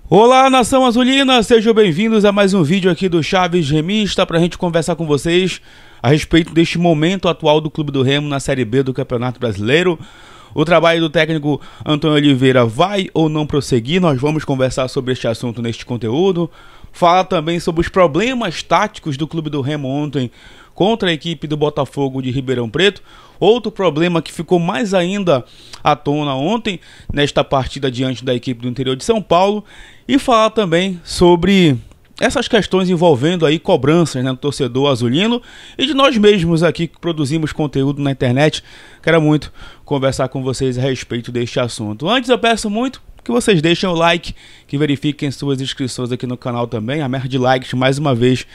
Olá, nação azulina, sejam bem-vindos a mais um vídeo aqui do Chaves Remista para a gente conversar com vocês a respeito deste momento atual do Clube do Remo na Série B do Campeonato Brasileiro. O trabalho do técnico Antônio Oliveira vai ou não prosseguir? Nós vamos conversar sobre este assunto neste conteúdo. Falar também sobre os problemas táticos do Clube do Remo ontem contra a equipe do Botafogo de Ribeirão Preto. Outro problema que ficou mais ainda à tona ontem, nesta partida diante da equipe do interior de São Paulo. E falar também sobre essas questões envolvendo aí cobranças, né, do torcedor azulino e de nós mesmos aqui que produzimos conteúdo na internet. Quero muito conversar com vocês a respeito deste assunto. Antes eu peço muito que vocês deixem o like, que verifiquem suas inscrições aqui no canal também. A meta de likes, mais uma vez,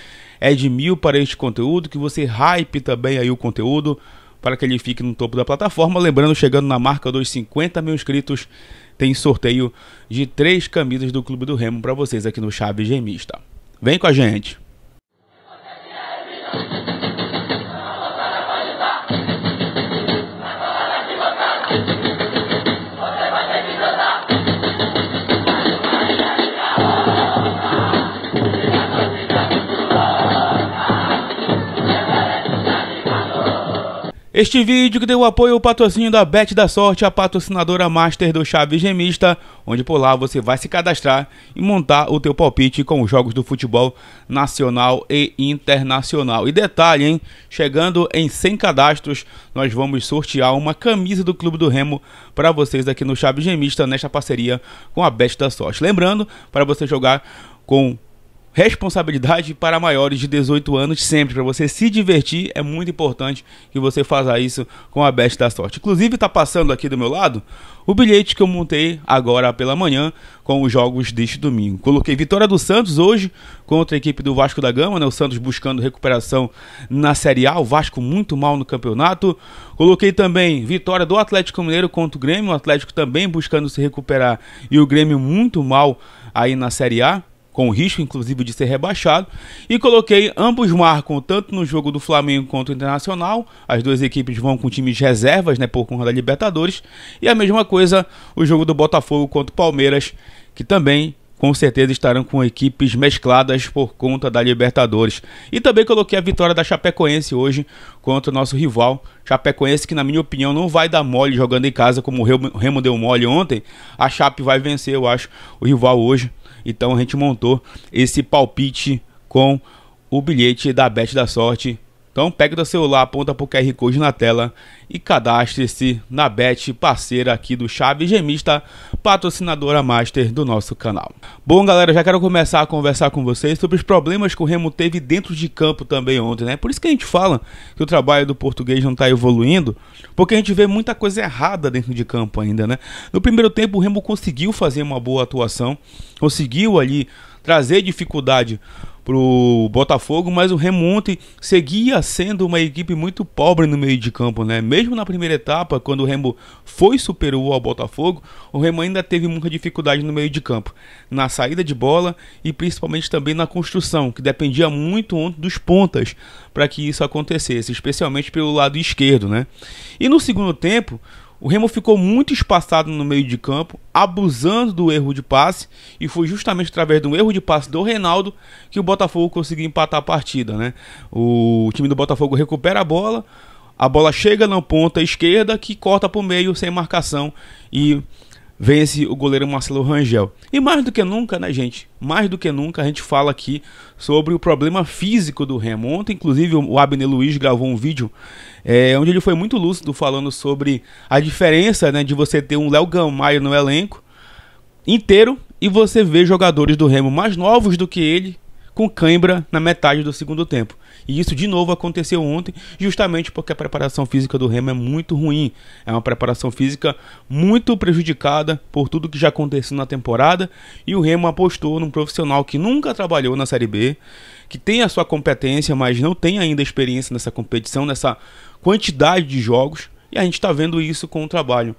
é de 1000 para este conteúdo, que você hype também aí o conteúdo para que ele fique no topo da plataforma. Lembrando, chegando na marca dos 50 mil inscritos, tem sorteio de 3 camisas do Clube do Remo para vocês aqui no Chaves Remista. Vem com a gente! Este vídeo que deu apoio ao patrocínio da Bet da Sorte, a patrocinadora master do Chaves Remista, onde por lá você vai se cadastrar e montar o teu palpite com os jogos do futebol nacional e internacional. E detalhe, hein? Chegando em 100 cadastros, nós vamos sortear uma camisa do Clube do Remo para vocês aqui no Chaves Remista, nesta parceria com a Bet da Sorte. Lembrando, para você jogar com responsabilidade para maiores de 18 anos, sempre para você se divertir, é muito importante que você faça isso com a Bet da Sorte. Inclusive está passando aqui do meu lado o bilhete que eu montei agora pela manhã com os jogos deste domingo. Coloquei vitória do Santos hoje contra a equipe do Vasco da Gama, né? O Santos buscando recuperação na Série A, o Vasco muito mal no campeonato. Coloquei também vitória do Atlético Mineiro contra o Grêmio, o Atlético também buscando se recuperar e o Grêmio muito mal aí na Série A, com risco inclusive de ser rebaixado, e coloquei ambos marcam tanto no jogo do Flamengo contra o Internacional. As duas equipes vão com times reservas, né, por conta da Libertadores, e a mesma coisa o jogo do Botafogo contra o Palmeiras, que também com certeza estarão com equipes mescladas por conta da Libertadores. E também coloquei a vitória da Chapecoense hoje contra o nosso rival. Chapecoense que, na minha opinião, não vai dar mole jogando em casa como o Remo deu mole ontem. A Chape vai vencer, eu acho, o rival hoje. Então a gente montou esse palpite com o bilhete da Bet da Sorte. Então pegue do celular, aponta para o QR Code na tela e cadastre-se na Bet, parceira aqui do Chaves Remista, patrocinadora master do nosso canal. Bom, galera, já quero começar a conversar com vocês sobre os problemas que o Remo teve dentro de campo também ontem, né? Por isso que a gente fala que o trabalho do português não está evoluindo, porque a gente vê muita coisa errada dentro de campo ainda, né? No primeiro tempo o Remo conseguiu fazer uma boa atuação, conseguiu ali trazer dificuldade pro Botafogo, mas o Remo ontem seguia sendo uma equipe muito pobre no meio de campo, né? Mesmo na primeira etapa, quando o Remo foi superior ao Botafogo, o Remo ainda teve muita dificuldade no meio de campo, na saída de bola e principalmente também na construção, que dependia muito ontem dos pontas para que isso acontecesse, especialmente pelo lado esquerdo, né? E no segundo tempo, o Remo ficou muito espaçado no meio de campo, abusando do erro de passe, e foi justamente através do erro de passe do Reinaldo que o Botafogo conseguiu empatar a partida, né? O time do Botafogo recupera a bola chega na ponta esquerda, que corta para o meio sem marcação e vence o goleiro Marcelo Rangel. E mais do que nunca, né, gente? Mais do que nunca a gente fala aqui sobre o problema físico do Remo. Ontem, inclusive, o Abner Luiz gravou um vídeo onde ele foi muito lúcido falando sobre a diferença, né, de você ter um Léo Gamalho no elenco inteiro e você ver jogadores do Remo mais novos do que ele com cãibra na metade do segundo tempo. E isso de novo aconteceu ontem, justamente porque a preparação física do Remo é muito ruim. É uma preparação física muito prejudicada por tudo que já aconteceu na temporada, e o Remo apostou num profissional que nunca trabalhou na Série B, que tem a sua competência, mas não tem ainda experiência nessa competição, nessa quantidade de jogos, e a gente está vendo isso com o trabalho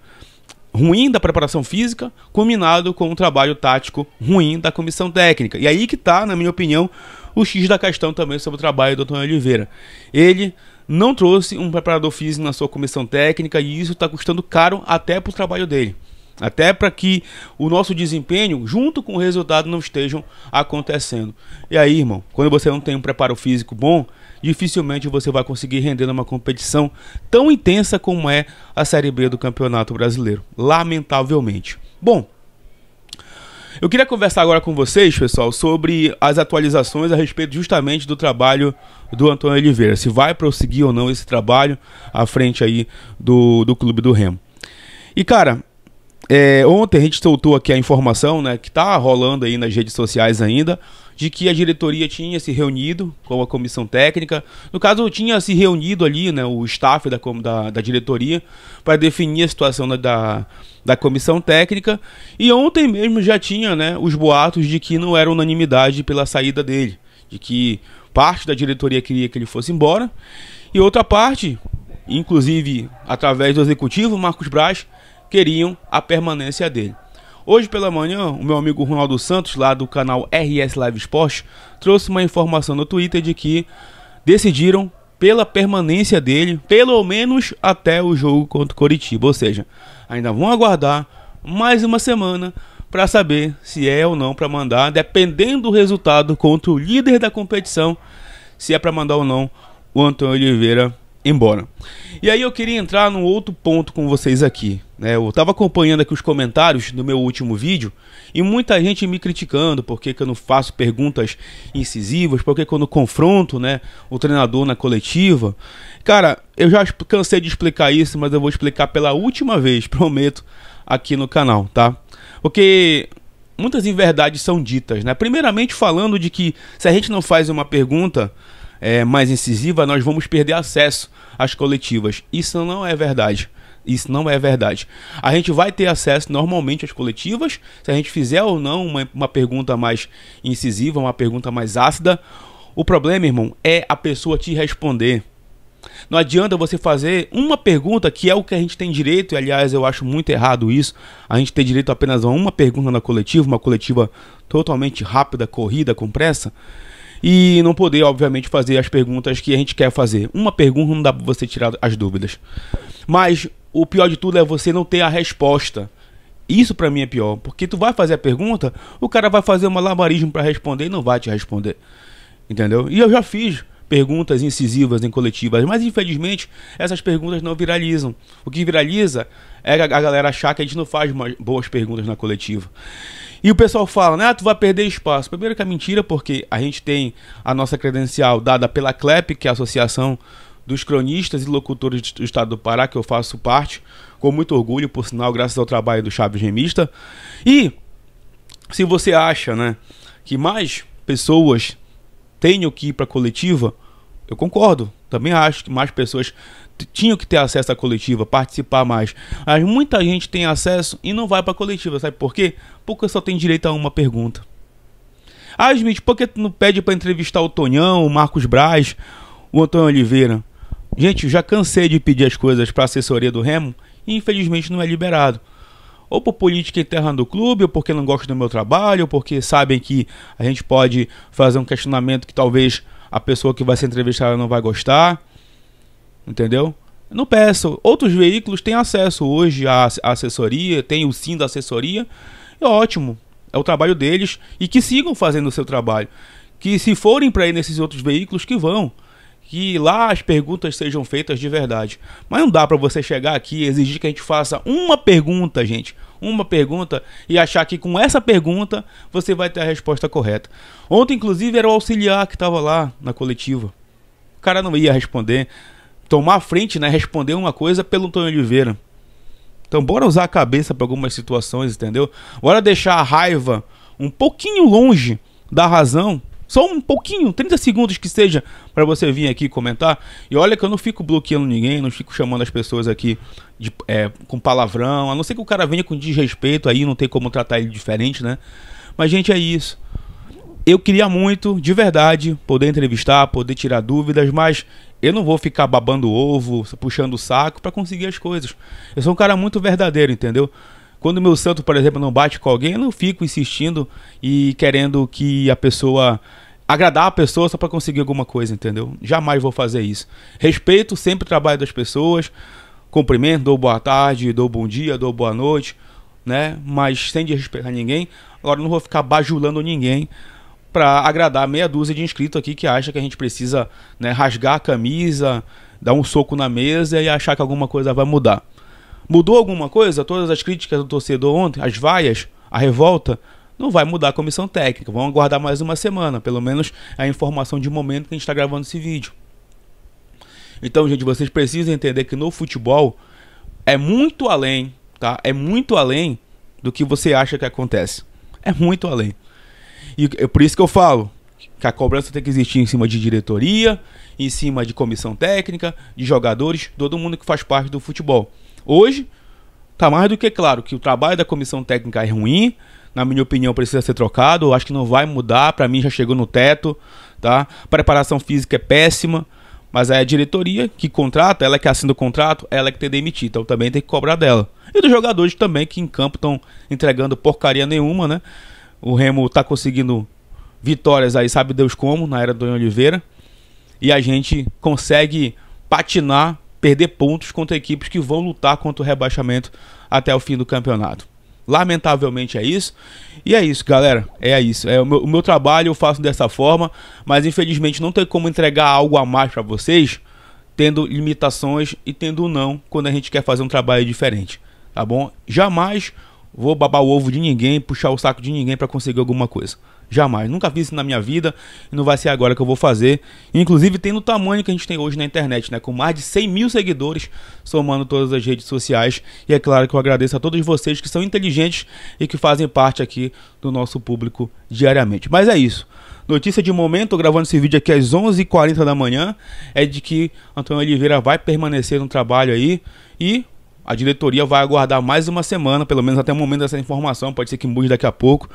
ruim da preparação física, combinado com um trabalho tático ruim da comissão técnica. E aí que está, na minha opinião, o X da questão também sobre o trabalho do Antônio Oliveira. Ele não trouxe um preparador físico na sua comissão técnica e isso está custando caro até para o trabalho dele. Até para que o nosso desempenho, junto com o resultado, não estejam acontecendo. E aí, irmão, quando você não tem um preparo físico bom, dificilmente você vai conseguir render numa competição tão intensa como é a Série B do Campeonato Brasileiro. Lamentavelmente. Bom, eu queria conversar agora com vocês, pessoal, sobre as atualizações a respeito justamente do trabalho do Antônio Oliveira. Se vai prosseguir ou não esse trabalho à frente aí do Clube do Remo. E, cara, ontem a gente soltou aqui a informação, né, que tá rolando aí nas redes sociais ainda, de que a diretoria tinha se reunido com a comissão técnica. No caso, tinha se reunido ali, né, o staff da diretoria para definir a situação da comissão técnica. E ontem mesmo já tinha, né, os boatos de que não era unanimidade pela saída dele, de que parte da diretoria queria que ele fosse embora e outra parte, inclusive através do executivo Marcos Braz, queriam a permanência dele. Hoje pela manhã, o meu amigo Ronaldo Santos, lá do canal RS Live Sport, trouxe uma informação no Twitter de que decidiram pela permanência dele, pelo menos até o jogo contra o Coritiba. Ou seja, ainda vão aguardar mais uma semana para saber se é ou não para mandar, dependendo do resultado contra o líder da competição, se é para mandar ou não o Antônio Oliveira embora. E aí eu queria entrar num outro ponto com vocês aqui, né? Eu estava acompanhando aqui os comentários do meu último vídeo e muita gente me criticando porque que eu não faço perguntas incisivas, porque que eu não confronto, né, o treinador na coletiva. Cara, eu já cansei de explicar isso, mas eu vou explicar pela última vez, prometo, aqui no canal, tá? Porque muitas inverdades são ditas, né? Primeiramente falando de que se a gente não faz uma pergunta mais incisiva, nós vamos perder acesso às coletivas. Isso não é verdade. Isso não é verdade. A gente vai ter acesso normalmente às coletivas se a gente fizer ou não uma pergunta mais incisiva, uma pergunta mais ácida. O problema, irmão, é a pessoa te responder. Não adianta você fazer uma pergunta, que é o que a gente tem direito, e aliás eu acho muito errado isso, a gente ter direito apenas a uma pergunta na coletiva, uma coletiva totalmente rápida, corrida, com pressa, e não poder, obviamente, fazer as perguntas que a gente quer fazer. Uma pergunta não dá para você tirar as dúvidas. Mas o pior de tudo é você não ter a resposta. Isso para mim é pior, porque tu vai fazer a pergunta, o cara vai fazer um malabarismo para responder e não vai te responder. Entendeu? E eu já fiz perguntas incisivas em coletivas, mas infelizmente essas perguntas não viralizam. O que viraliza é a galera achar que a gente não faz boas perguntas na coletiva. E o pessoal fala, né, tu vai perder espaço. Primeiro que é mentira, porque a gente tem a nossa credencial dada pela CLEP, que é a Associação dos Cronistas e Locutores do Estado do Pará, que eu faço parte, com muito orgulho, por sinal, graças ao trabalho do Chaves Remista. E se você acha, né, que mais pessoas tenham que ir para a coletiva, eu concordo. Também acho que mais pessoas tinham que ter acesso à coletiva, participar mais. Mas muita gente tem acesso e não vai para a coletiva. Sabe por quê? Porque só tem direito a uma pergunta. Ah, Smith, por que tu não pede para entrevistar o Tonhão, o Marcos Braz, o Antônio Oliveira? Gente, eu já cansei de pedir as coisas para a assessoria do Remo e infelizmente não é liberado. Ou por política interna do clube, ou porque não gostam do meu trabalho, ou porque sabem que a gente pode fazer um questionamento que talvez a pessoa que vai ser entrevistada não vai gostar. Entendeu? Não peço. Outros veículos têm acesso hoje à assessoria, tem o sim da assessoria. É ótimo. É o trabalho deles. E que sigam fazendo o seu trabalho. Que se forem para ir nesses outros veículos, que vão. Que lá as perguntas sejam feitas de verdade. Mas não dá para você chegar aqui e exigir que a gente faça uma pergunta, gente. Uma pergunta e achar que com essa pergunta você vai ter a resposta correta. Ontem, inclusive, era o auxiliar que estava lá na coletiva. O cara não ia responder. Tomar a frente, né? Responder uma coisa pelo Antônio Oliveira. Então bora usar a cabeça para algumas situações, entendeu? Bora deixar a raiva um pouquinho longe da razão. Só um pouquinho, 30 segundos que seja, para você vir aqui comentar. E olha que eu não fico bloqueando ninguém, não fico chamando as pessoas aqui com palavrão. A não ser que o cara venha com desrespeito, aí não tem como tratar ele diferente, né? Mas, gente, é isso. Eu queria muito, de verdade, poder entrevistar, poder tirar dúvidas, mas eu não vou ficar babando o ovo, puxando o saco para conseguir as coisas. Eu sou um cara muito verdadeiro, entendeu? Quando o meu santo, por exemplo, não bate com alguém, eu não fico insistindo e querendo que a pessoa... agradar a pessoa só para conseguir alguma coisa, entendeu? Jamais vou fazer isso. Respeito sempre o trabalho das pessoas, cumprimento, dou boa tarde, dou bom dia, dou boa noite, né? Mas sem desrespeitar ninguém. Agora não vou ficar bajulando ninguém para agradar meia dúzia de inscritos aqui que acha que a gente precisa, né, rasgar a camisa, dar um soco na mesa e achar que alguma coisa vai mudar. Mudou alguma coisa? Todas as críticas do torcedor ontem, as vaias, a revolta, não vai mudar a comissão técnica. Vamos aguardar mais uma semana, pelo menos a informação de momento que a gente está gravando esse vídeo. Então, gente, vocês precisam entender que no futebol é muito além, tá? É muito além do que você acha que acontece. É muito além. E é por isso que eu falo que a cobrança tem que existir em cima de diretoria, em cima de comissão técnica, de jogadores, todo mundo que faz parte do futebol. Hoje, tá mais do que claro que o trabalho da comissão técnica é ruim, na minha opinião precisa ser trocado, eu acho que não vai mudar, pra mim já chegou no teto, tá? Preparação física é péssima, mas é a diretoria que contrata, ela que assina o contrato, ela que tem que demitir, então também tem que cobrar dela. E dos jogadores também que em campo estão entregando porcaria nenhuma, né? O Remo tá conseguindo vitórias aí, sabe Deus como, na era do Oliveira. E a gente consegue patinar, perder pontos contra equipes que vão lutar contra o rebaixamento até o fim do campeonato. Lamentavelmente é isso. E é isso, galera. É isso. O meu trabalho eu faço dessa forma, mas infelizmente não tem como entregar algo a mais para vocês, tendo limitações e tendo não quando a gente quer fazer um trabalho diferente. Tá bom? Jamais vou babar o ovo de ninguém, puxar o saco de ninguém para conseguir alguma coisa. Jamais. Nunca fiz isso na minha vida e não vai ser agora que eu vou fazer. Inclusive tem no tamanho que a gente tem hoje na internet, né? Com mais de 100 mil seguidores, somando todas as redes sociais. E é claro que eu agradeço a todos vocês que são inteligentes e que fazem parte aqui do nosso público diariamente. Mas é isso. Notícia de momento, tô gravando esse vídeo aqui às 11h40 da manhã, é de que Antônio Oliveira vai permanecer no trabalho aí e a diretoria vai aguardar mais uma semana, pelo menos até o momento dessa informação, pode ser que mude daqui a pouco,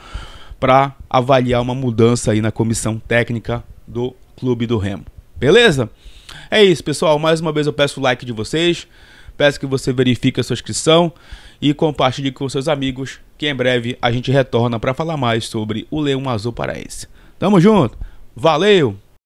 para avaliar uma mudança aí na comissão técnica do Clube do Remo. Beleza? É isso, pessoal. Mais uma vez eu peço o like de vocês, peço que você verifique a sua inscrição e compartilhe com seus amigos, que em breve a gente retorna para falar mais sobre o Leão Azul Paraense. Tamo junto, valeu!